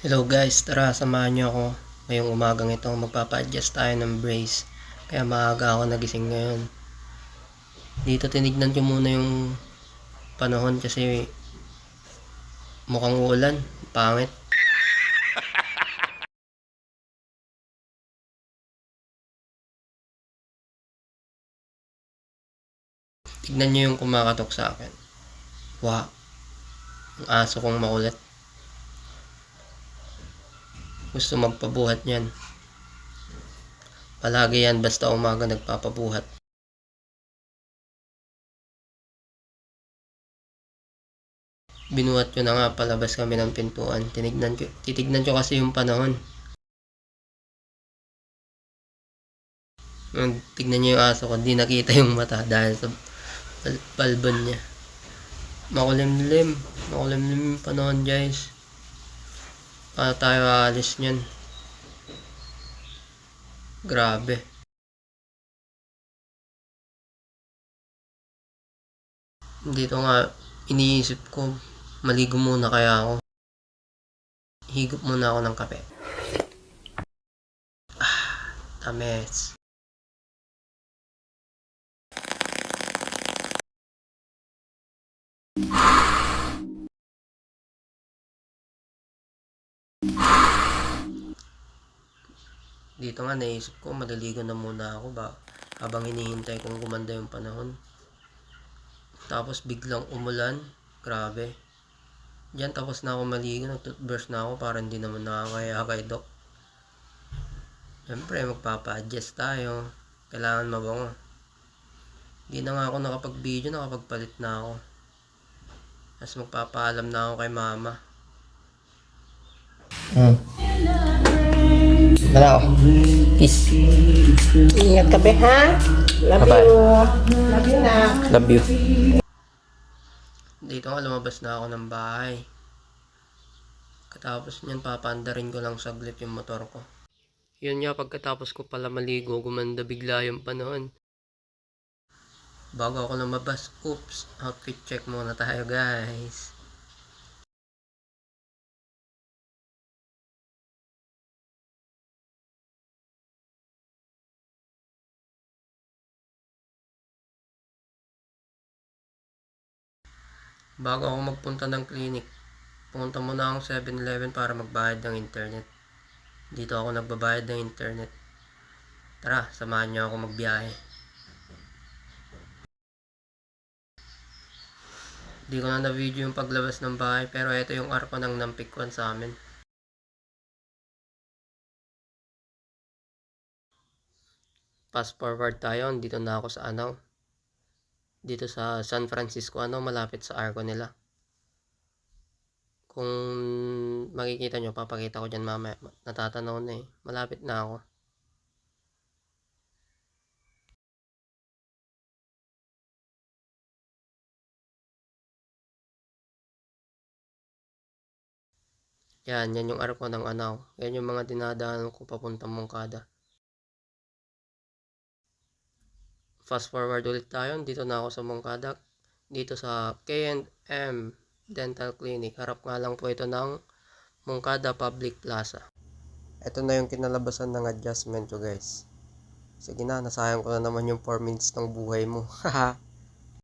Hello guys, tara samahan niyo ako ngayong umagang ito. Magpapa-adjust tayo ng brace. Kaya maaga ako nagising ngayon. Dito tinignan ko muna yung panahon kasi mukhang ulan. Pangit. Tignan niyo yung kumakatok sa akin. Wow, ang aso kong makulit. Gusto magpabuhat niyan. Palagi yan basta umaga nagpapabuhat. Binuhat ko na nga palabas kami ng pintuan. Titignan ko kasi yung panahon. Tignan niyo yung aso ko, di nakita yung mata dahil sa balbon niya. Makulimlim yung panahon guys. Paano tayo aalis nyan? Grabe. Dito nga iniisip ko, maligo muna kaya ako. Higop muna ako ng kape. Tamis. Dito nga naisip ko, maliligo na muna ako ba habang hinihintay kong gumanda yung panahon. Tapos biglang umulan. Grabe. Diyan tapos na ako maligo, nag-toothbrush na ako para hindi naman nakakaya kay Doc. Siyempre magpapa-adjust tayo. Kailangan mabango. Hindi na nga ako nakapag-video, nakapagpalit na ako. Tapos magpapaalam na ako kay mama. Dala ako. Peace. Ingat ka be, ha? Love Bye-bye. you. Love you na. Love you. Dito nga lumabas na ako ng bahay. Katapos niyan papaandarin ko lang saglit yung motor ko. Yun nga, pagkatapos ko pala maligo, gumanda bigla yung panahon. Bago ako lumabas, oops, outfit check muna tayo guys. Bago ako magpunta ng clinic, pumunta muna akong 7-Eleven para magbayad ng internet. Dito ako nagbabayad ng internet. Tara, samahan niyo ako magbiyahe. Di ko na na-video yung paglabas ng bahay, pero ito yung arko ng nampikwan sa amin. Fast forward tayo, dito na ako sa dito sa San Francisco, malapit sa arko nila. Kung makikita nyo, papakita ko dyan mamaya. Natatanaw na eh. Malapit na ako. Yan yung arko ng Yan yung mga dinadaanan ko papuntang Moncada. Fast forward ulit tayo. Dito na ako sa Moncada. Dito sa K&M Dental Clinic. Harap nga lang po ito ng Moncada Public Plaza. Ito na yung kinalabasan ng adjustment ko guys. Sige na, nasayang ko na naman yung 4 minutes ng buhay mo. Haha.